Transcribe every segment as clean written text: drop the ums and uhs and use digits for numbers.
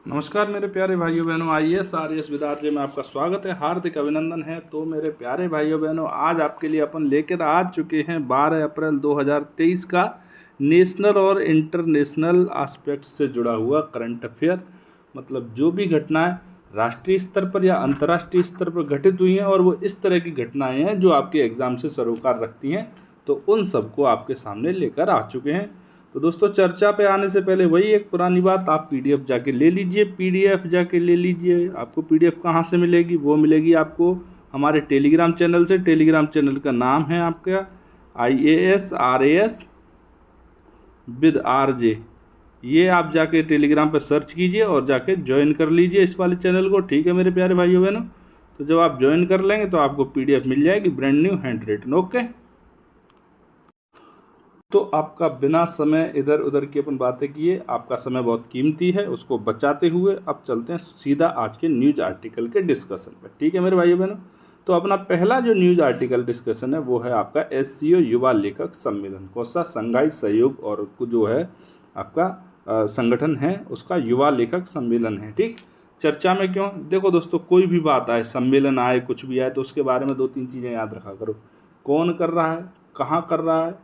नमस्कार मेरे प्यारे भाइयों बहनों, आईएएस आरएएस विद्यार्थी में आपका स्वागत है, हार्दिक अभिनंदन है। तो मेरे प्यारे भाइयों बहनों, आज आपके लिए अपन लेकर आ चुके हैं 12 अप्रैल 2023 का नेशनल और इंटरनेशनल एस्पेक्ट से जुड़ा हुआ करंट अफेयर। मतलब जो भी घटनाएं राष्ट्रीय स्तर पर या अंतर्राष्ट्रीय स्तर पर घटित हुई हैं और वो इस तरह की घटनाएं हैं जो आपके एग्ज़ाम से सरोकार रखती हैं, तो उन सबको आपके सामने लेकर आ चुके हैं। तो दोस्तों, चर्चा पे आने से पहले वही एक पुरानी बात, आप पीडीएफ जाके ले लीजिए, पीडीएफ जाके ले लीजिए। आपको पीडीएफ कहाँ से मिलेगी? वो मिलेगी आपको हमारे टेलीग्राम चैनल से। टेलीग्राम चैनल का नाम है आपका IAS RAS विद RJ। ये आप जाके टेलीग्राम पर सर्च कीजिए और जाके ज्वाइन कर लीजिए इस वाले चैनल को, ठीक है मेरे प्यारे भाइयों बहनों। तो जब आप ज्वाइन कर लेंगे तो आपको पीडीएफ मिल जाएगी, brand new handwritten. Okay, तो आपका बिना समय इधर उधर की अपन बातें किए, आपका समय बहुत कीमती है, उसको बचाते हुए अब चलते हैं सीधा आज के न्यूज आर्टिकल के डिस्कशन पर, ठीक है मेरे भाइयों बहनों। तो अपना पहला जो न्यूज आर्टिकल डिस्कशन है वो है आपका SCO युवा लेखक सम्मेलन। कौन सा? संघाई सहयोग और जो है आपका संगठन है उसका युवा लेखक सम्मेलन है, ठीक। चर्चा में क्यों? देखो दोस्तों, कोई भी बात आए, सम्मेलन आए, कुछ भी आए, तो उसके बारे में 2-3 चीज़ें याद रखा करो। कौन कर रहा है, कहाँ कर रहा है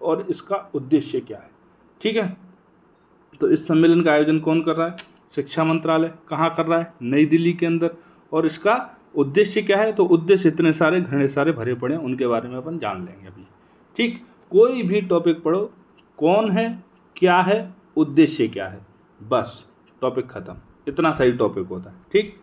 और इसका उद्देश्य क्या है, ठीक है। तो इस सम्मेलन का आयोजन कौन कर रहा है? शिक्षा मंत्रालय। कहाँ कर रहा है? नई दिल्ली के अंदर। और इसका उद्देश्य क्या है? तो उद्देश्य इतने सारे घने सारे भरे पड़े हैं, उनके बारे में अपन जान लेंगे अभी, ठीक। कोई भी टॉपिक पढ़ो, कौन है, क्या है, उद्देश्य क्या है, बस टॉपिक खत्म। इतना सही टॉपिक होता है, ठीक।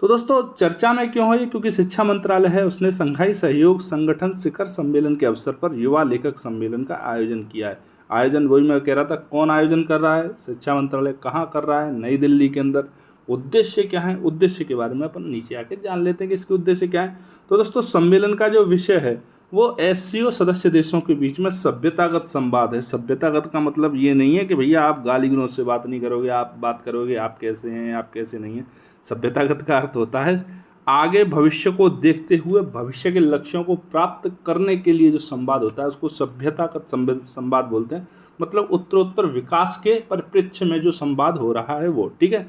तो दोस्तों, चर्चा में क्यों है? क्योंकि शिक्षा मंत्रालय है, उसने संघाई सहयोग संगठन शिखर सम्मेलन के अवसर पर युवा लेखक सम्मेलन का आयोजन किया है। आयोजन वही मैं कह रहा था, कौन आयोजन कर रहा है? शिक्षा मंत्रालय। कहाँ कर रहा है? नई दिल्ली के अंदर। उद्देश्य क्या है? उद्देश्य के बारे में अपन नीचे आके जान लेते हैं कि इसके उद्देश्य क्या है। तो दोस्तों, सम्मेलन का जो विषय है वो SCO सदस्य देशों के बीच में सभ्यतागत संवाद है। सभ्यतागत का मतलब ये नहीं है कि भैया आप गाली गलौज से बात नहीं करोगे, आप बात करोगे आप कैसे हैं, आप कैसे नहीं हैं। सभ्यतागत का अर्थ होता है आगे भविष्य को देखते हुए भविष्य के लक्ष्यों को प्राप्त करने के लिए जो संवाद होता है उसको सभ्यतागत संवाद बोलते हैं। मतलब उत्तरोत्तर विकास के परिप्रेक्ष्य में जो संवाद हो रहा है वो, ठीक है।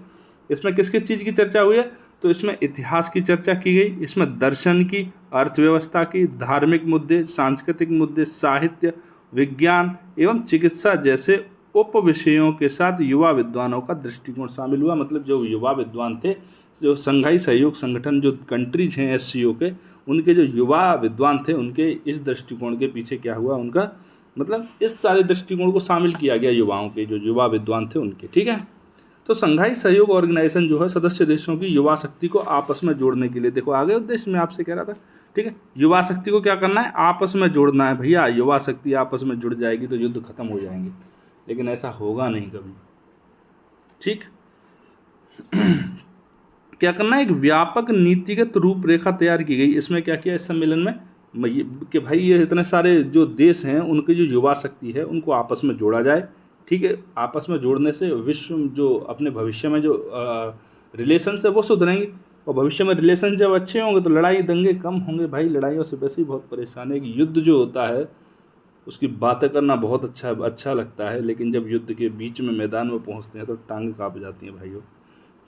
इसमें किस किस चीज़ की चर्चा हुई है? तो इसमें इतिहास की चर्चा की गई, इसमें दर्शन की, अर्थव्यवस्था की, धार्मिक मुद्दे, सांस्कृतिक मुद्दे, साहित्य, विज्ञान एवं चिकित्सा जैसे उप विषयों के साथ युवा विद्वानों का दृष्टिकोण शामिल हुआ। मतलब जो युवा विद्वान थे, जो संघाई सहयोग संगठन जो कंट्रीज हैं SCO के, उनके जो युवा विद्वान थे, उनके इस दृष्टिकोण के पीछे क्या हुआ, उनका मतलब इस सारे दृष्टिकोण को शामिल किया गया युवाओं के, जो युवा विद्वान थे उनके, ठीक है। तो संघाई सहयोग ऑर्गेनाइजेशन जो है सदस्य देशों की युवा शक्ति को आपस में जोड़ने के लिए, देखो आगे उद्देश्य मैं आपसे कह रहा था, ठीक है। युवा शक्ति को क्या करना है? आपस में जोड़ना है। भैया युवा शक्ति आपस में जुड़ जाएगी तो युद्ध खत्म हो जाएंगे, लेकिन ऐसा होगा नहीं कभी, ठीक। क्या करना है? एक व्यापक नीतिगत रूपरेखा तैयार की गई। इसमें क्या किया इस सम्मेलन में कि भाई ये इतने सारे जो देश हैं उनकी जो युवा शक्ति है उनको आपस में जोड़ा जाए, ठीक है। आपस में जोड़ने से विश्व जो अपने भविष्य में जो रिलेशंस है वो सुधरेंगे, और भविष्य में रिलेशन जब अच्छे होंगे तो लड़ाई दंगे कम होंगे। भाई लड़ाइयों से वैसे ही बहुत परेशान है कि युद्ध जो होता है उसकी बातें करना बहुत अच्छा लगता है, लेकिन जब युद्ध के बीच में मैदान में पहुंचते हैं तो टांग काँप जाती हैं भाइयों।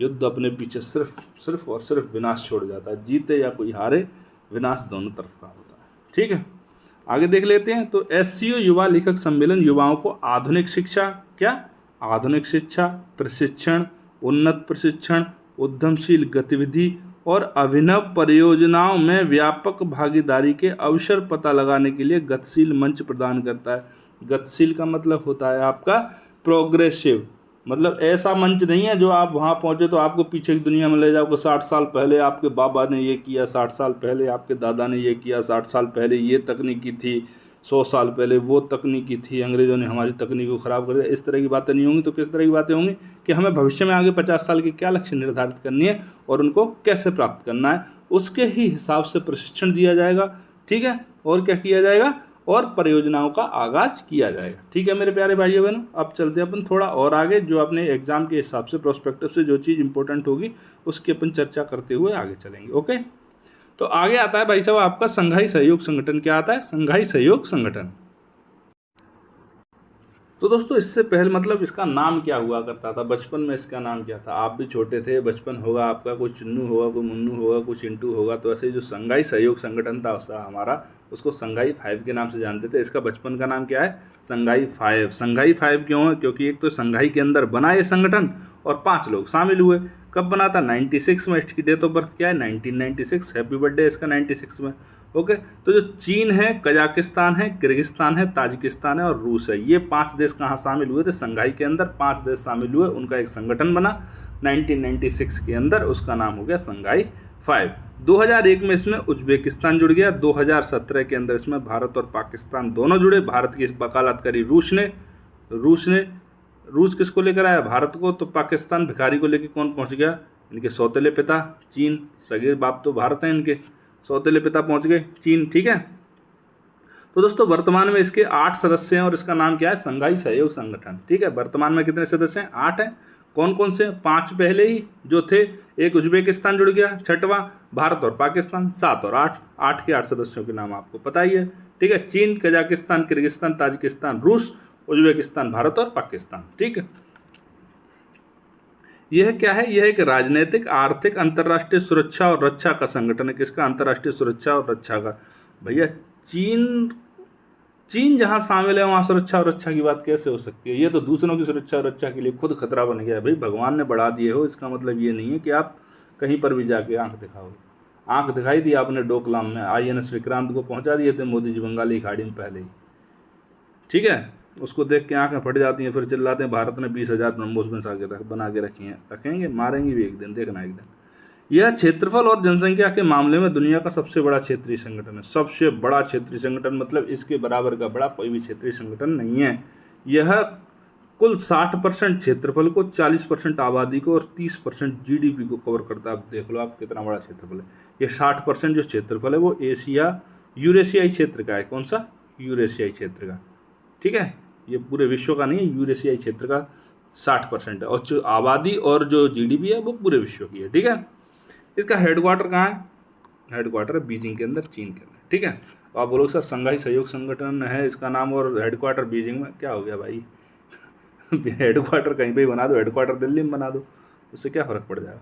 युद्ध अपने पीछे सिर्फ और सिर्फ विनाश छोड़ जाता है। जीते या कोई हारे, विनाश दोनों तरफ का होता है, ठीक है। आगे देख लेते हैं। तो SCO युवा लेखक सम्मेलन युवाओं को आधुनिक शिक्षा, क्या आधुनिक शिक्षा, प्रशिक्षण, उन्नत प्रशिक्षण, उद्यमशील गतिविधि और अभिनव परियोजनाओं में व्यापक भागीदारी के अवसर पता लगाने के लिए गतिशील मंच प्रदान करता है। गतिशील का मतलब होता है आपका प्रोग्रेसिव। मतलब ऐसा मंच नहीं है जो आप वहाँ पहुँचे तो आपको पीछे की दुनिया में ले जाओगे। 60 साल पहले आपके बाबा ने ये किया, 60 साल पहले आपके दादा ने ये किया, 60 साल पहले ये तकनीकी थी, 100 साल पहले वो तकनीकी थी, अंग्रेज़ों ने हमारी तकनीक को ख़राब कर दिया। इस तरह की बातें नहीं होंगी। तो किस तरह की बातें होंगी कि हमें भविष्य में आगे 50 साल के क्या लक्ष्य निर्धारित करनी है और उनको कैसे प्राप्त करना है, उसके ही हिसाब से प्रशिक्षण दिया जाएगा, ठीक है। और क्या किया जाएगा? और परियोजनाओं का आगाज किया जाएगा, ठीक है मेरे प्यारे भाइयों बहनों। अब चलते हैं अपन थोड़ा और आगे, जो अपने एग्जाम के हिसाब से प्रोस्पेक्टिव से जो चीज़ इंपॉर्टेंट होगी उसकी अपन चर्चा करते हुए आगे चलेंगे, ओके। तो आगे आता है भाई साहब आपका संघाई सहयोग संगठन। क्या आता है? संघाई सहयोग संगठन। तो दोस्तों इससे पहले मतलब इसका नाम क्या हुआ करता था, बचपन में इसका नाम क्या था? आप भी छोटे थे, बचपन होगा आपका, कोई चुन्नू होगा, कोई मुन्नू होगा, कोई चिंटू होगा, तो ऐसे ही जो संघाई सहयोग संगठन था उसका हमारा, उसको संघाई 5 के नाम से जानते थे। इसका बचपन का नाम क्या है? संघाई 5। संघाई 5 क्यों है? क्योंकि एक तो संघाई के अंदर बना ये संगठन और 5 लोग शामिल हुए। कब बना था? 96 में। इसकी डेट ऑफ बर्थ क्या है? 1996। हैप्पी बर्थडे इसका 96 में। ओके। तो जो चीन है, कजाकिस्तान है, किर्गिस्तान है, ताजिकिस्तान है और रूस है, ये 5 देश कहाँ शामिल हुए थे? संघाई के अंदर 5 देश शामिल हुए, उनका एक संगठन बना 1996 के अंदर, उसका नाम हो गया संघाई 5। 2001 में इसमें उज्बेकिस्तान जुड़ गया। 2017 के अंदर इसमें भारत और पाकिस्तान दोनों जुड़े। भारत की वकालत करी रूस किसको लेकर आया? भारत को। तो पाकिस्तान भिखारी को लेकर कौन पहुंच गया? इनके सौतेले पिता चीन, सगीर बाप तो भारत हैं इनके, सौतेले पिता पहुंच गए चीन। ठीक है। तो दोस्तों वर्तमान में इसके 8 सदस्य हैं और इसका नाम क्या है? संघाई सहयोग संगठन। ठीक है। वर्तमान में कितने सदस्य हैं? 8 हैं। कौन कौन से? 5 पहले ही जो थे, एक उज्बेकिस्तान जुड़ गया, 6वां भारत और पाकिस्तान, 7 और 8, 8 के 8 सदस्यों के नाम आपको पता ही है। ठीक है। चीन, कजाकिस्तान, किर्गिस्तान, ताजिकिस्तान, रूस, उज्बेकिस्तान, भारत और पाकिस्तान। ठीक है। यह क्या है? यह एक राजनीतिक, आर्थिक, अंतर्राष्ट्रीय सुरक्षा और रक्षा का संगठन है। किसका? अंतर्राष्ट्रीय सुरक्षा और रक्षा का। भैया चीन जहां शामिल है वहां सुरक्षा और रक्षा की बात कैसे हो सकती है? ये तो दूसरों की सुरक्षा और रक्षा के लिए खुद खतरा बन गया है। भाई भगवान ने बढ़ा दिए हो, इसका मतलब ये नहीं है कि आप कहीं पर भी जाके आंख दिखाओ। आंख दिखाई दी आपने डोकलाम में, INS विक्रांत को पहुंचा दिए थे मोदी जी बंगाली खाड़ी में पहले ही। ठीक है। उसको देख के आंखें फट जाती हैं, फिर चिल्लाते हैं भारत ने 20,000 ब्रह्मोस बना के रखेंगे, मारेंगे भी एक दिन, देखना एक दिन। यह क्षेत्रफल और जनसंख्या के मामले में दुनिया का सबसे बड़ा क्षेत्रीय संगठन है। सबसे बड़ा क्षेत्रीय संगठन मतलब इसके बराबर का बड़ा कोई भी क्षेत्रीय संगठन नहीं है। यह कुल 60% क्षेत्रफल को, 40% आबादी को और 30% GDP को कवर करता है। आप देख लो आप कितना बड़ा क्षेत्रफल है। ये 60% जो क्षेत्रफल है वो यूरेशियाई क्षेत्र का है। कौन सा? यूरेशियाई क्षेत्र का। ठीक है। ये पूरे विश्व का नहीं है, यूरेशियाई क्षेत्र का 60% है। और जो आबादी और जो GDP है वो पूरे विश्व की है। ठीक है। इसका हेडक्वार्टर कहाँ है? हेडक्वार्टर है बीजिंग के अंदर, चीन के अंदर। ठीक है। तो आप बोलोगे सर संघाई सहयोग संगठन है इसका नाम और हेडक्वार्टर बीजिंग में, क्या हो गया भाई? हेडक्वार्टर कहीं पे ही बना दो, हेडक्वार्टर दिल्ली में बना दो, उससे क्या फ़र्क पड़ जाएगा?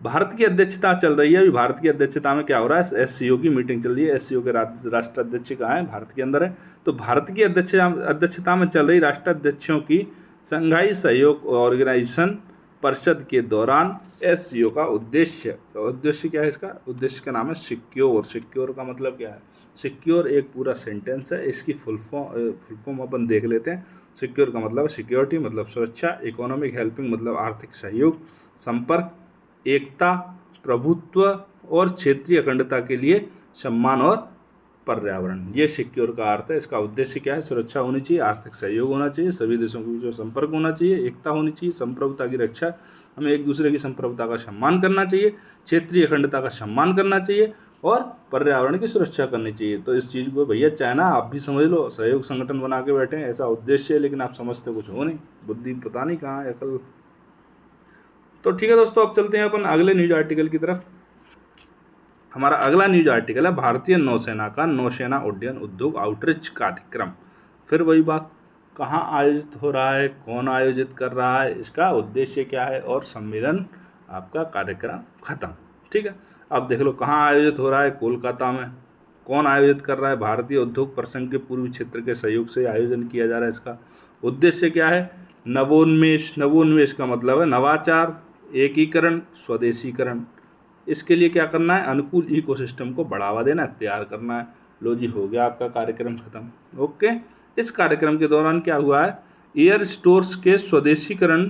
भारत की अध्यक्षता चल रही है अभी। भारत की अध्यक्षता में क्या हो रहा है? SCO की मीटिंग चल रही है। SCO के राष्ट्राध्यक्ष कहाँ है? भारत के अंदर है। तो भारत की अध्यक्षता में चल रही राष्ट्राध्यक्षों की संघाई सहयोग ऑर्गेनाइजेशन परिषद के दौरान SCO का उद्देश्य क्या है? इसका उद्देश्य का नाम है सिक्योर। सिक्योर का मतलब क्या है? सिक्योर एक पूरा सेंटेंस है, इसकी फुल फॉर्म अपन देख लेते हैं। सिक्योर का मतलब सिक्योरिटी मतलब सुरक्षा, इकोनॉमिक हेल्पिंग मतलब आर्थिक सहयोग, संपर्क, एकता, प्रभुत्व और क्षेत्रीय अखंडता के लिए सम्मान और पर्यावरण, ये सिक्योर का अर्थ है। इसका उद्देश्य क्या है? सुरक्षा होनी चाहिए, आर्थिक सहयोग होना चाहिए, सभी देशों के बीच संपर्क होना चाहिए, एकता होनी चाहिए, संप्रभुता की रक्षा, हमें एक दूसरे की संप्रभुता का सम्मान करना चाहिए, क्षेत्रीय अखंडता का सम्मान करना चाहिए और पर्यावरण की सुरक्षा करनी चाहिए। तो इस चीज़ को भैया चाहे ना आप भी समझ लो, सहयोग संगठन बना के बैठे हैं, ऐसा उद्देश्य है, लेकिन आप समझते कुछ हो नहीं, बुद्धि पता नहीं कहाँ है, अकल। तो ठीक है दोस्तों, अब चलते हैं अपन अगले न्यूज आर्टिकल की तरफ। हमारा अगला न्यूज आर्टिकल है भारतीय नौसेना का नौसेना उड्डयन उद्योग आउटरीच कार्यक्रम। फिर वही बात, कहाँ आयोजित हो रहा है, कौन आयोजित कर रहा है, इसका उद्देश्य क्या है और सम्मेलन आपका कार्यक्रम खत्म। ठीक है। अब देख लो कहाँ आयोजित हो रहा है, कोलकाता में। कौन आयोजित कर रहा है? भारतीय उद्योग परिसंघ के पूर्वी क्षेत्र के सहयोग से आयोजन किया जा रहा है। इसका उद्देश्य क्या है? नवोन्मेष। नवोन्मेष का मतलब है नवाचार, एकीकरण, स्वदेशीकरण। इसके लिए क्या करना है? अनुकूल इकोसिस्टम को बढ़ावा देना, तैयार करना है। लो जी, हो गया आपका कार्यक्रम खत्म। ओके। इस कार्यक्रम के दौरान क्या हुआ है? एयर स्टोर्स के स्वदेशीकरण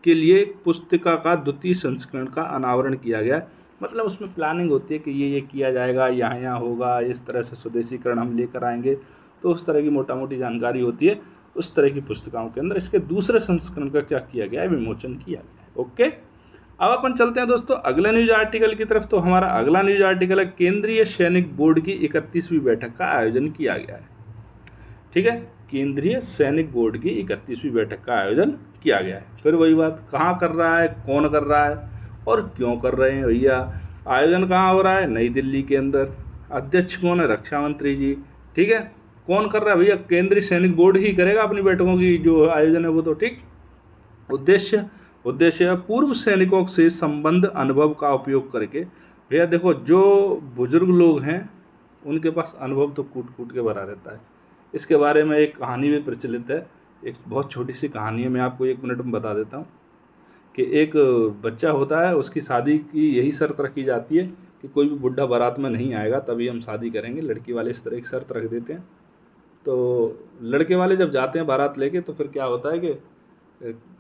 के लिए पुस्तिका का द्वितीय संस्करण का अनावरण किया गया। मतलब उसमें प्लानिंग होती है कि ये किया जाएगा, यहाँ होगा, इस तरह से स्वदेशीकरण हम लेकर आएंगे, तो उस तरह की मोटा मोटी जानकारी होती है। उस तरह की पुस्तिकाओं के अंदर इसके दूसरे संस्करण का क्या किया गया है? विमोचन किया गया है। ओके। अब अपन चलते हैं दोस्तों अगले न्यूज आर्टिकल की तरफ। तो हमारा अगला न्यूज आर्टिकल है केंद्रीय सैनिक बोर्ड की 31वीं बैठक का आयोजन किया गया है। ठीक है। केंद्रीय सैनिक बोर्ड की 31वीं बैठक का आयोजन किया गया है। फिर वही बात, कहाँ कर रहा है, कौन कर रहा है और क्यों कर रहे हैं भैया? आयोजन कहाँ हो रहा है? नई दिल्ली के अंदर। अध्यक्ष कौन है? रक्षा मंत्री जी। ठीक है। कौन कर रहा है भैया? केंद्रीय सैनिक बोर्ड ही करेगा अपनी बैठकों की जो आयोजन है वो तो, ठीक। उद्देश्य उद्देश्य है पूर्व सैनिकों से संबंध अनुभव का उपयोग करके। भैया देखो, जो बुजुर्ग लोग हैं उनके पास अनुभव तो कूट कूट के भरा रहता है। इसके बारे में एक कहानी भी प्रचलित है, एक बहुत छोटी सी कहानी है, मैं आपको 1 मिनट में बता देता हूँ। कि एक बच्चा होता है, उसकी शादी की यही शर्त रखी जाती है कि कोई भी बुढ़ा बारात में नहीं आएगा तभी हम शादी करेंगे। लड़की वाले इस तरह की शर्त रख देते हैं। तो लड़के वाले जब जाते हैं बारात लेके, तो फिर क्या होता है कि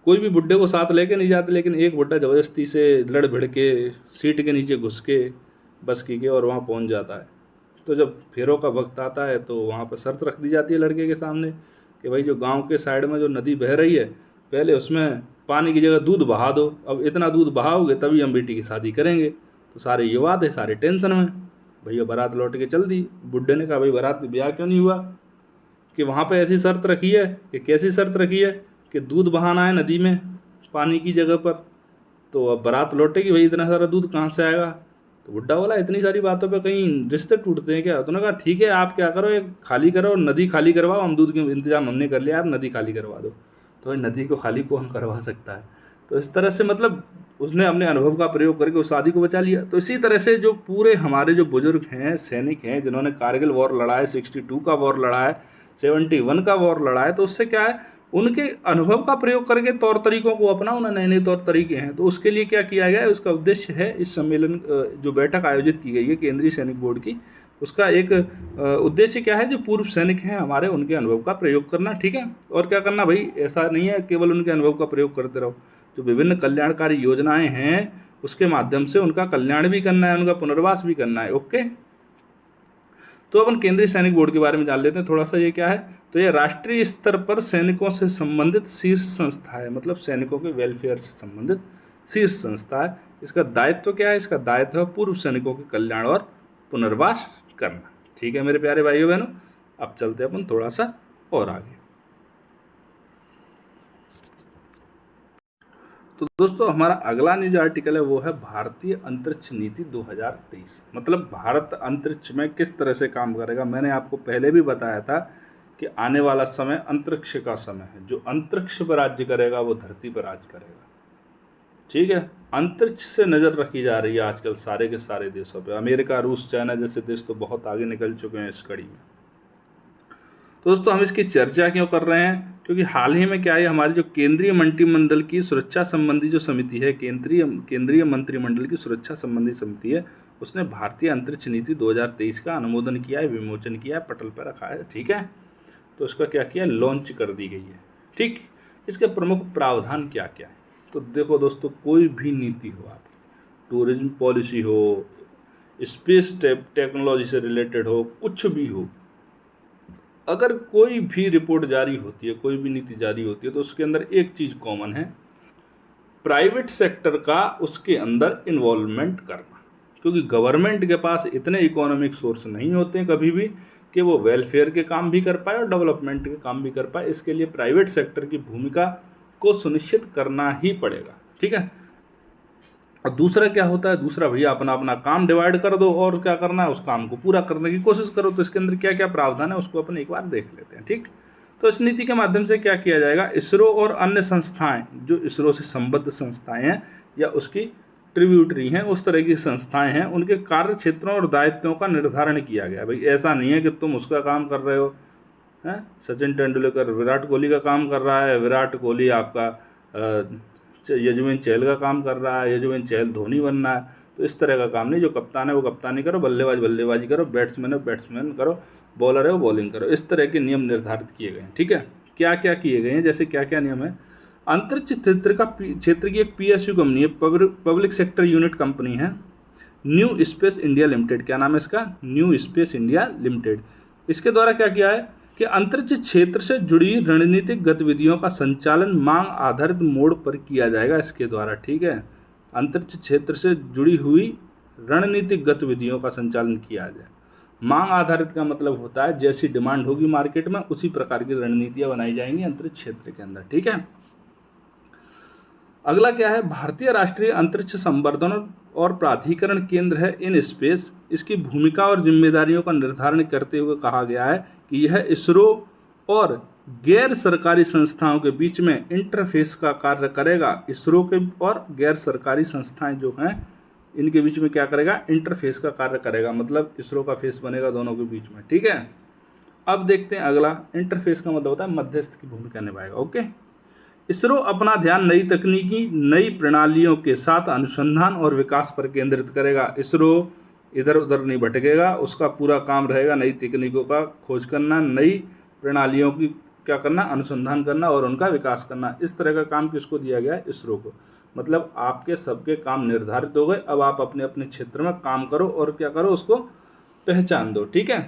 कोई भी बुढ़े को साथ लेके नहीं जाते, लेकिन एक बुढ़ा ज़बरदस्ती से लड़ भिड़ के सीट के नीचे घुस के बस की और वहाँ पहुँच जाता है। तो जब फेरों का वक्त आता है तो वहाँ पर शर्त रख दी जाती है लड़के के सामने कि भाई जो गांव के साइड में जो नदी बह रही है, पहले उसमें पानी की जगह दूध बहा दो। अब इतना दूध बहाओगे तभी हम बेटी की शादी करेंगे। तो सारे युवा थे, सारे टेंशन में। भैया बारात लौट के चल दी। बुढ़े ने कहा भाई बारात ब्याह क्यों नहीं हुआ? कि वहाँ पे ऐसी शर्त रखी है। कि कैसी शर्त रखी है? कि दूध बहाना है नदी में पानी की जगह पर। तो अब बारात लौटेगी, भाई इतना सारा दूध कहाँ से आएगा? तो बुड्ढा बोला इतनी सारी बातों पे कहीं रिश्ते टूटते हैं क्या? तो उन्होंने कहा ठीक है, आप क्या करो, एक खाली करो और नदी खाली करवाओ, हम दूध के इंतजाम हमने कर लिया, आप नदी खाली करवा दो। तो भाई नदी को खाली कौन करवा सकता है? तो इस तरह से मतलब उसने अपने अनुभव का प्रयोग करके उस शादी को बचा लिया। तो इसी तरह से जो पूरे हमारे जो बुजुर्ग हैं, सैनिक हैं, जिन्होंने कारगिल वॉर लड़ा है, 62 का वॉर लड़ा है, 71 का वॉर लड़ा है, तो उससे क्या है, उनके अनुभव का प्रयोग करके तौर तरीकों को अपना, उन्हें नए नए तौर तरीके हैं। तो उसके लिए क्या किया गया है, उसका उद्देश्य है इस सम्मेलन, जो बैठक आयोजित की गई है केंद्रीय सैनिक बोर्ड की, उसका एक उद्देश्य क्या है, जो पूर्व सैनिक हैं हमारे, उनके अनुभव का प्रयोग करना, ठीक है। और क्या करना भाई, ऐसा नहीं है केवल उनके अनुभव का प्रयोग करते रहो, जो विभिन्न कल्याणकारी योजनाएं हैं उसके माध्यम से उनका कल्याण भी करना है, उनका पुनर्वास भी करना है। ओके, तो अपन केंद्रीय सैनिक बोर्ड के बारे में जान लेते हैं थोड़ा सा। ये क्या है, तो ये राष्ट्रीय स्तर पर सैनिकों से संबंधित शीर्ष संस्था है, मतलब सैनिकों के वेलफेयर से संबंधित शीर्ष संस्था है। इसका दायित्व क्या है? इसका दायित्व है पूर्व सैनिकों के कल्याण और पुनर्वास करना। ठीक है मेरे प्यारे भाइयों बहनों, अब चलते हैं अपन थोड़ा सा और आगे। तो दोस्तों हमारा अगला न्यूज आर्टिकल है वो है भारतीय अंतरिक्ष नीति 2023। मतलब भारत अंतरिक्ष में किस तरह से काम करेगा। मैंने आपको पहले भी बताया था कि आने वाला समय अंतरिक्ष का समय है। जो अंतरिक्ष पर राज्य करेगा वो धरती पर राज करेगा। ठीक है, अंतरिक्ष से नज़र रखी जा रही है आजकल सारे के सारे देशों पे। अमेरिका, रूस, चाइना जैसे देश तो बहुत आगे निकल चुके हैं इस कड़ी में। तो दोस्तों हम इसकी चर्चा क्यों कर रहे हैं, क्योंकि हाल ही में क्या है, हमारी जो केंद्रीय मंत्रिमंडल की सुरक्षा संबंधी जो समिति है, केंद्रीय मंत्रिमंडल की सुरक्षा संबंधी समिति है, उसने भारतीय अंतरिक्ष नीति 2023 का अनुमोदन किया है, विमोचन किया है, पटल पर रखा है। ठीक है, तो इसका क्या किया, लॉन्च कर दी गई है। ठीक, इसके प्रमुख प्रावधान क्या क्या है? तो देखो दोस्तों, कोई भी नीति हो आपकी, टूरिज्म पॉलिसी हो, स्पेस टेक्नोलॉजी से रिलेटेड हो, कुछ भी हो, अगर कोई भी रिपोर्ट जारी होती है, कोई भी नीति जारी होती है, तो उसके अंदर एक चीज़ कॉमन है, प्राइवेट सेक्टर का उसके अंदर इन्वॉल्वमेंट करना। क्योंकि गवर्नमेंट के पास इतने इकोनॉमिक सोर्स नहीं होते हैं कभी भी कि वो वेलफेयर के काम भी कर पाए और डेवलपमेंट के काम भी कर पाए। इसके लिए प्राइवेट सेक्टर की भूमिका को सुनिश्चित करना ही पड़ेगा। ठीक है, और दूसरा क्या होता है, दूसरा भैया अपना अपना काम डिवाइड कर दो और क्या करना है, उस काम को पूरा करने की कोशिश करो। तो इसके अंदर क्या क्या प्रावधान है उसको अपन एक बार देख लेते हैं। ठीक, तो इस नीति के माध्यम से क्या किया जाएगा, इसरो और अन्य संस्थाएं, जो इसरो से संबद्ध संस्थाएं हैं या उसकी ट्रिब्यूटरी हैं, उस तरह की संस्थाएं हैं, उनके कार्य क्षेत्रों और दायित्वों का निर्धारण किया गया। भाई ऐसा नहीं है कि तुम उसका काम कर रहे हो, हैं, सचिन तेंदुलकर विराट कोहली का काम कर रहा है, विराट कोहली आपका यजुवेंद्र चहल का काम कर रहा है, यजुवेंद्र चहल धोनी बनना है। तो इस तरह का काम नहीं, जो कप्तान है वो कप्तानी करो, बल्लेबाज बल्लेबाजी करो, बैट्समैन है बैट्समैन करो, बॉलर है वो बॉलिंग करो। इस तरह के नियम निर्धारित किए गए हैं। ठीक है, क्या क्या किए गए हैं, जैसे क्या क्या नियम है। अंतरिक्ष क्षेत्र की एक PSU कंपनी है, पब्लिक सेक्टर यूनिट कंपनी है, न्यू स्पेस इंडिया लिमिटेड। क्या नाम है इसका, न्यू स्पेस इंडिया लिमिटेड। इसके द्वारा क्या किया है कि अंतरिक्ष क्षेत्र से जुड़ी रणनीतिक गतिविधियों का संचालन मांग आधारित मोड पर किया जाएगा इसके द्वारा। ठीक है, अंतरिक्ष क्षेत्र से जुड़ी हुई रणनीतिक गतिविधियों का संचालन किया जाए। मांग आधारित का मतलब होता है जैसी डिमांड होगी मार्केट में उसी प्रकार की रणनीतियां बनाई जाएंगी अंतरिक्ष क्षेत्र के अंदर। ठीक है, अगला क्या है, भारतीय राष्ट्रीय अंतरिक्ष संवर्धन और प्राधिकरण केंद्र है इन स्पेस। इसकी भूमिका और जिम्मेदारियों का निर्धारण करते हुए कहा गया है कि यह इसरो और गैर सरकारी संस्थाओं के बीच में इंटरफेस का कार्य करेगा। इसरो के और गैर सरकारी संस्थाएं जो हैं इनके बीच में क्या करेगा, इंटरफेस का कार्य करेगा, मतलब इसरो का फेस बनेगा दोनों के बीच में। ठीक है, अब देखते हैं अगला। इंटरफेस का मतलब होता है मध्यस्थ की भूमिका निभाएगा। ओके, इसरो अपना ध्यान नई तकनीकी नई प्रणालियों के साथ अनुसंधान और विकास पर केंद्रित करेगा। इसरो इधर उधर नहीं भटकेगा, उसका पूरा काम रहेगा नई तकनीकों का खोज करना, नई प्रणालियों की क्या करना, अनुसंधान करना और उनका विकास करना। इस तरह का काम किसको दिया गया है, इसरो को। मतलब आपके सबके काम निर्धारित हो गए, अब आप अपने अपने क्षेत्र में काम करो और क्या करो, उसको पहचान दो। ठीक है,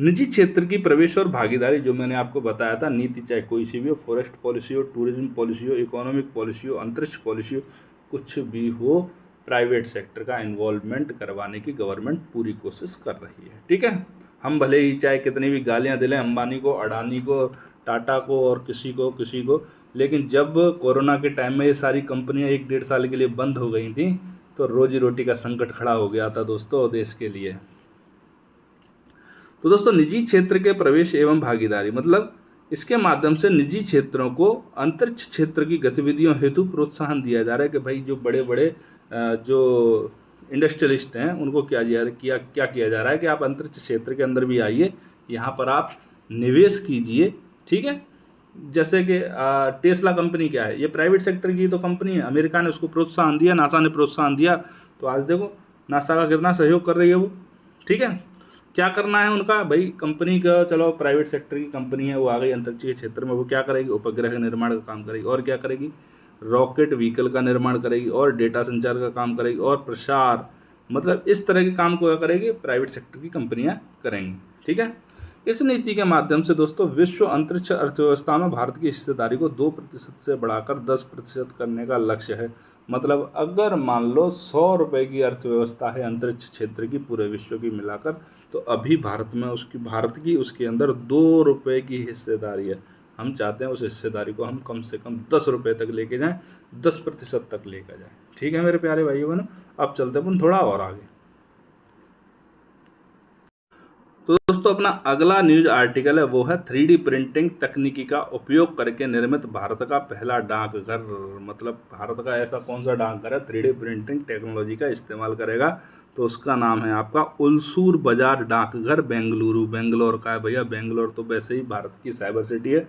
निजी क्षेत्र की प्रवेश और भागीदारी, जो मैंने आपको बताया था, नीति चाहे कोई सी भी हो, फॉरेस्ट पॉलिसी हो, टूरिज्म पॉलिसी हो, इकोनॉमिक पॉलिसी हो, अंतरिक्ष पॉलिसी हो, कुछ भी हो, प्राइवेट सेक्टर का इन्वॉल्वमेंट करवाने की गवर्नमेंट पूरी कोशिश कर रही है। ठीक है, हम भले ही चाहे कितनी भी गालियां दिलें अंबानी को, अडानी को, टाटा को और किसी को, लेकिन जब कोरोना के टाइम में ये सारी कंपनियां 1-1.5 साल के लिए बंद हो गई थी तो रोजी रोटी का संकट खड़ा हो गया था दोस्तों देश के लिए। तो दोस्तों निजी क्षेत्र के प्रवेश एवं भागीदारी, मतलब इसके माध्यम से निजी क्षेत्रों को अंतरिक्ष क्षेत्र की गतिविधियों हेतु प्रोत्साहन दिया जा रहा है कि भाई जो बड़े बड़े जो इंडस्ट्रियलिस्ट हैं उनको क्या किया जा रहा है कि आप अंतरिक्ष क्षेत्र के अंदर भी आइए, यहाँ पर आप निवेश कीजिए। ठीक है, जैसे कि टेस्ला कंपनी क्या है, ये प्राइवेट सेक्टर की तो कंपनी है, अमेरिका ने उसको प्रोत्साहन दिया, नासा ने प्रोत्साहन दिया, तो आज देखो नासा का कितना सहयोग कर रही है वो। ठीक है, क्या करना है उनका, भाई कंपनी का, चलो प्राइवेट सेक्टर की कंपनी है, वो आ गई अंतरिक्ष के क्षेत्र में, वो क्या करेगी, उपग्रह के निर्माण का काम करेगी, और क्या करेगी, रॉकेट व्हीकल का निर्माण करेगी, और डेटा संचार का काम करेगी, और प्रसार, मतलब इस तरह के काम को क्या करेगी, प्राइवेट सेक्टर की कंपनियां करेंगी। ठीक है, इस नीति के माध्यम से दोस्तों विश्व अंतरिक्ष अर्थव्यवस्था में भारत की हिस्सेदारी को 2% से बढ़ाकर 10% करने का लक्ष्य है। मतलब अगर मान लो 100 रुपये की अर्थव्यवस्था है अंतरिक्ष क्षेत्र की पूरे विश्व की मिलाकर, तो अभी भारत की उसके अंदर 2 रुपये की हिस्सेदारी है। हम चाहते हैं उस हिस्सेदारी को हम कम से कम 10 रुपये तक लेके जाएं, 10% तक लेकर जाएं। ठीक है मेरे प्यारे भाइयों बहनों, अब चलते अपन थोड़ा और आगे। तो दोस्तों अपना अगला न्यूज आर्टिकल है वो है 3D प्रिंटिंग तकनीकी का उपयोग करके निर्मित भारत का पहला डाकघर। मतलब भारत का ऐसा कौन सा डाकघर है 3D प्रिंटिंग टेक्नोलॉजी का इस्तेमाल करेगा, तो उसका नाम है आपका उलसूर बाजार डाकघर, बेंगलोर का है भैया। बेंगलोर तो वैसे ही भारत की साइबर सिटी है,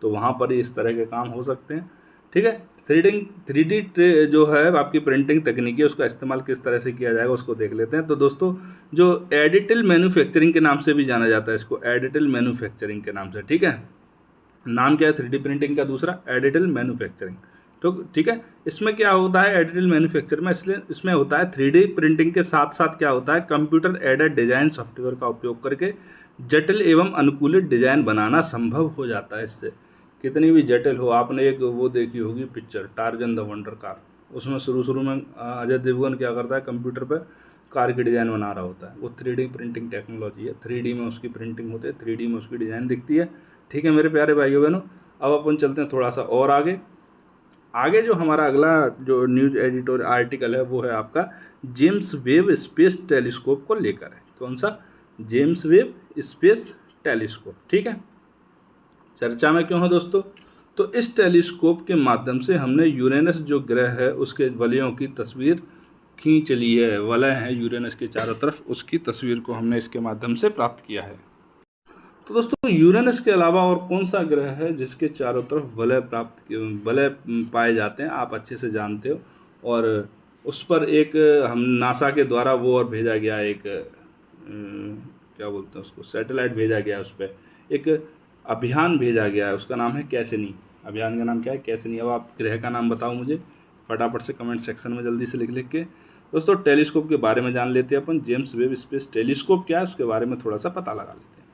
तो वहाँ पर ही इस तरह के काम हो सकते हैं। ठीक है, 3D जो है आपकी प्रिंटिंग तकनीक है उसका इस्तेमाल किस तरह से किया जाएगा उसको देख लेते हैं। तो दोस्तों जो एडिटिव मैन्युफैक्चरिंग के नाम से भी जाना जाता है इसको, एडिटिव मैन्युफैक्चरिंग के नाम से। ठीक है, नाम क्या है 3D प्रिंटिंग का दूसरा, एडिटिव मैन्युफैक्चरिंग। तो ठीक है, इसमें क्या होता है एडिटिव मैन्युफैक्चर में, इसलिए इसमें होता है 3D प्रिंटिंग के साथ साथ क्या होता है, कंप्यूटर एडेड डिजाइन सॉफ्टवेयर का उपयोग करके जटिल एवं अनुकूलित डिजाइन बनाना संभव हो जाता है। इससे कितनी भी जटिल हो, आपने एक वो देखी होगी picture Tarzan the wonder car, उसमें शुरू में अजय देवगन क्या करता है, कंप्यूटर पर कार की डिज़ाइन बना रहा होता है, वो 3D प्रिंटिंग टेक्नोलॉजी है। 3D में उसकी प्रिंटिंग होती है, 3D में उसकी डिज़ाइन दिखती है। ठीक है मेरे प्यारे भाइयों बहनों, अब अपन चलते हैं थोड़ा सा और आगे जो हमारा अगला जो न्यूज एडिटोरियल आर्टिकल है वो है आपका जेम्स वेब स्पेस टेलीस्कोप को लेकर है। कौन सा, जेम्स वेब स्पेस टेलीस्कोप। ठीक है, चर्चा में क्यों है दोस्तों, तो इस टेलीस्कोप के माध्यम से हमने यूरेनस जो ग्रह है उसके वलयों की तस्वीर खींच ली है। वलय है यूरेनस के चारों तरफ, उसकी तस्वीर को हमने इसके माध्यम से प्राप्त किया है। तो दोस्तों यूरेनस के अलावा और कौन सा ग्रह है जिसके चारों तरफ वलय पाए जाते हैं, आप अच्छे से जानते हो। और उस पर एक हम नासा के द्वारा वो और भेजा गया एक क्या बोलते हैं उसको, सैटेलाइट भेजा गया है, उस पर एक अभियान भेजा गया है, उसका नाम है कैसिनी। अभियान का नाम क्या है, कैसिनी। अब आप ग्रह का नाम बताओ मुझे फटाफट से कमेंट सेक्शन में जल्दी से लिख के। दोस्तों टेलीस्कोप के बारे में जान लेते हैं अपन, जेम्स वेब स्पेस टेलीस्कोप क्या है उसके बारे में थोड़ा सा पता लगा लेते हैं।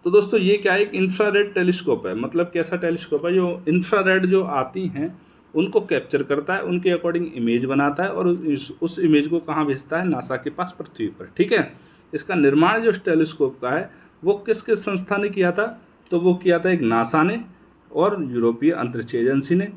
तो दोस्तोो ये क्या है, एक इंफ्रारेड टेलीस्कोप है। मतलब कैसा टेलीस्कोप है, जो इंफ्रारेड जो आती हैं उनको कैप्चर करता है, उनके अकॉर्डिंग इमेज बनाता है और उस इमेज को कहाँ भेजता है, नासा के पास, पृथ्वी पर। ठीक है, इसका निर्माण जो इस टेलीस्कोप का है वो किस किस संस्था ने किया था, तो वो किया था एक नासा ने और यूरोपीय अंतरिक्ष एजेंसी ने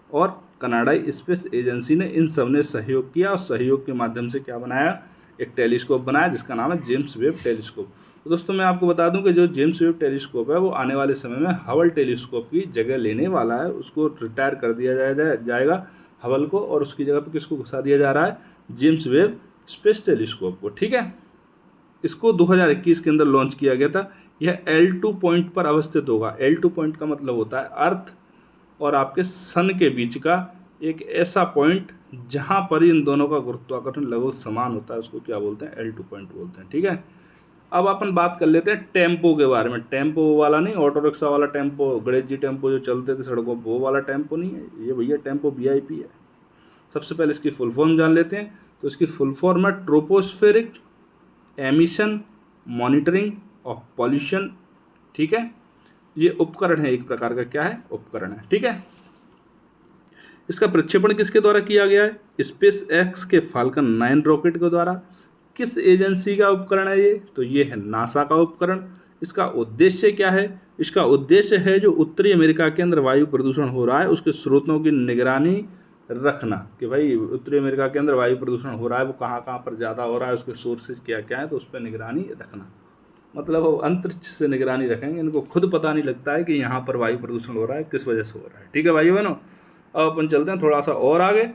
और कनाडाई स्पेस एजेंसी ने, इन सब ने सहयोग किया और सहयोग के माध्यम से क्या बनाया, एक टेलीस्कोप बनाया जिसका नाम है जेम्स वेब टेलीस्कोप। तो दोस्तों मैं आपको बता दूं कि जो जेम्स वेब टेलीस्कोप है वो आने वाले समय में हबल टेलीस्कोप की जगह लेने वाला है। उसको रिटायर कर दिया जाएगा हबल को, और उसकी जगह पे किसको घुसा दिया जा रहा है, जेम्स वेब स्पेस टेलीस्कोप को। ठीक है, इसको 2021 के अंदर लॉन्च किया गया था। यह L2 पॉइंट पर अवस्थित होगा। L2 पॉइंट का मतलब होता है अर्थ और आपके सन के बीच का एक ऐसा पॉइंट जहां पर इन दोनों का गुरुत्वाकर्षण लगभग समान होता है, उसको क्या बोलते हैं, L2 पॉइंट बोलते हैं। ठीक है, अब अपन बात कर लेते हैं टेम्पो के बारे में। टेम्पो वाला नहीं, ऑटो रिक्शा वाला टेम्पो, गणेश जी टेम्पो जो चलते थे सड़कों पर, वो वाला टेम्पो नहीं है ये भैया, टेम्पो VIP है। सबसे पहले इसकी फुल फॉर्म जान लेते हैं। तो इसकी फुल फॉर्म है tropospheric emission monitoring of pollution. ठीक है, ये उपकरण है, एक प्रकार का क्या है, उपकरण है। ठीक है, इसका प्रक्षेपण किसके द्वारा किया गया है, स्पेस एक्स के फाल्कन 9 रॉकेट के द्वारा। किस एजेंसी का उपकरण है ये, तो ये है नासा का उपकरण। इसका उद्देश्य क्या है, इसका उद्देश्य है जो उत्तरी अमेरिका के अंदर वायु प्रदूषण हो रहा है उसके स्रोतों की निगरानी रखना, कि भाई उत्तरी अमेरिका के अंदर वायु प्रदूषण हो रहा है वो कहाँ कहाँ पर ज़्यादा हो रहा है, उसके सोर्सेज क्या क्या है, तो उस पर निगरानी रखना। मतलब वो अंतरिक्ष से निगरानी रखेंगे, इनको खुद पता नहीं लगता है कि यहाँ पर वायु प्रदूषण हो रहा है, किस वजह से हो रहा है। ठीक है भाई बहनों, अब अपन चलते हैं थोड़ा सा और आगे।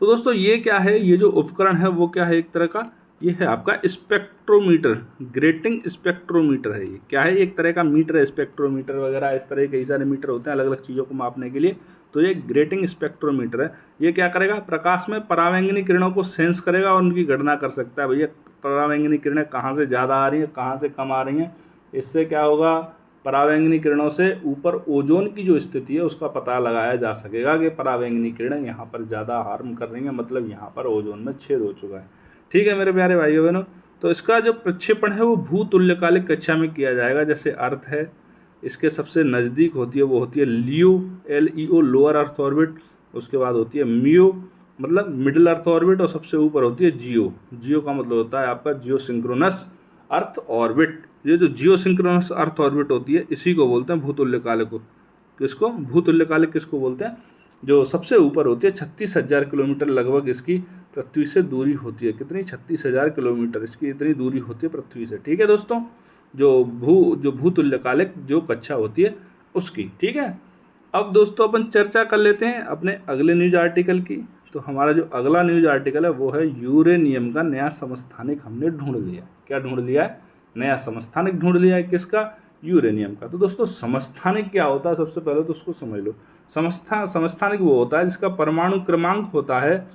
तो दोस्तों ये क्या है, ये जो उपकरण है वो क्या है, एक तरह का ये है आपका स्पेक्ट्रोमीटर, ग्रेटिंग स्पेक्ट्रोमीटर है। ये क्या है, एक तरह का मीटर है, स्पेक्ट्रोमीटर वगैरह इस तरह के कई सारे मीटर होते हैं अलग अलग चीज़ों को मापने के लिए। तो ये ग्रेटिंग स्पेक्ट्रोमीटर है। ये क्या करेगा, प्रकाश में परावैंगनी किरणों को सेंस करेगा और उनकी गणना कर सकता है भैया परावैंगनी किरणें कहाँ से ज़्यादा आ रही हैं, कहाँ से कम आ रही हैं। इससे क्या होगा, परावैंगनी किरणों से ऊपर ओजोन की जो स्थिति है उसका पता लगाया जा सकेगा कि परावैंगनी किरणें यहाँ पर ज़्यादा हार्म कर रही हैं, मतलब यहाँ पर ओजोन में छेद हो चुका है। ठीक है मेरे प्यारे भाइयों बहनों, तो इसका जो प्रक्षेपण है वो भूतुल्यकालिक कक्षा में किया जाएगा। जैसे अर्थ है, इसके सबसे नज़दीक होती है वो होती है लियो, LEO लोअर अर्थ ऑर्बिट, उसके बाद होती है मियो मतलब मिडिल अर्थ ऑर्बिट, और सबसे ऊपर होती है जियो। जियो का मतलब होता है आपका जियो सिंक्रोनस अर्थ ऑर्बिट। ये जो जियो सिंक्रोनस अर्थ ऑर्बिट होती है इसी को बोलते हैं भूतुल्यकालिक को। किसको, भूतुल्यकालिक किसको बोलते हैं, जो सबसे ऊपर होती है 36,000 किलोमीटर लगभग इसकी पृथ्वी से दूरी होती है। कितनी, 36,000 किलोमीटर इसकी इतनी दूरी होती है पृथ्वी से। ठीक है दोस्तों, जो भूतुल्यकालिक जो कक्षा होती है उसकी। ठीक है, अब दोस्तों अपन चर्चा कर लेते हैं अपने अगले न्यूज आर्टिकल की। तो हमारा जो अगला न्यूज आर्टिकल है वो है यूरेनियम का नया समस्थानिक हमने ढूंढ लिया। क्या ढूंढ लिया है, नया समस्थानिक ढूंढ लिया है। किसका, यूरेनियम का। तो दोस्तों समस्थानिक क्या होता है, सबसे पहले तो उसको समझ लो। समस्थानिक वो होता है जिसका परमाणु क्रमांक होता है,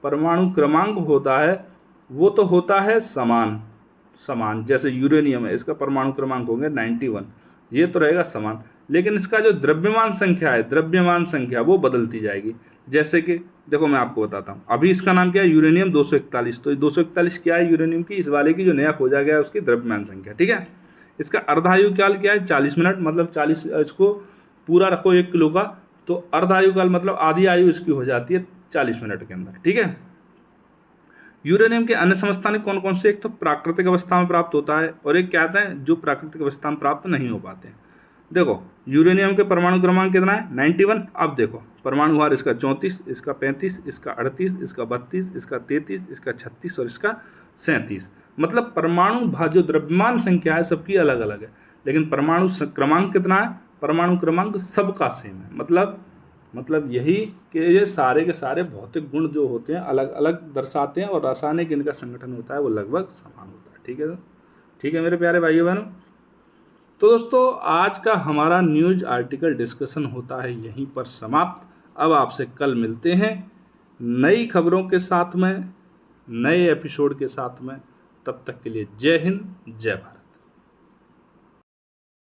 परमाणु क्रमांक होता है वो तो होता है समान। जैसे यूरेनियम है, इसका परमाणु क्रमांक होंगे 91, ये तो रहेगा समान। लेकिन इसका जो द्रव्यमान संख्या है, द्रव्यमान संख्या वो बदलती जाएगी। जैसे कि देखो मैं आपको बताता हूँ, अभी इसका नाम क्या है, यूरेनियम 241। तो 241 क्या है, यूरेनियम की इस वाले की जो नया खोजा गया है उसकी द्रव्यमान संख्या। ठीक है, इसका अर्धायु काल क्या है, 40 मिनट, मतलब 40, इसको पूरा रखो 1 किलो का, तो अर्धायु काल मतलब आधी आयु इसकी हो जाती है 40 मिनट के अंदर। ठीक है, यूरेनियम के अन्य समस्थानिक कौन कौन से, एक तो प्राकृतिक अवस्था में प्राप्त होता है, और एक क्या आता है जो प्राकृतिक अवस्था में प्राप्त नहीं हो पाते हैं। देखो यूरेनियम के परमाणु क्रमांक कितना है, 91। अब देखो परमाणु भार इसका 34, इसका 35, इसका 38, इसका 32, इसका 33, इसका 36 और इसका 37। मतलब परमाणु भार जो द्रव्यमान संख्या है सबकी अलग अलग है, लेकिन परमाणु क्रमांक कितना है, परमाणु क्रमांक सबका सेम है। मतलब यही कि ये सारे के सारे भौतिक गुण जो होते हैं अलग अलग दर्शाते हैं, और रासायनिक इनका संगठन होता है वो लगभग समान होता है। ठीक है मेरे प्यारे भाइयों बहनों, तो दोस्तों आज का हमारा न्यूज आर्टिकल डिस्कशन होता है यहीं पर समाप्त। अब आपसे कल मिलते हैं नई खबरों के साथ में, नए एपिसोड के साथ में। तब तक के लिए जय हिंद, जय भारत।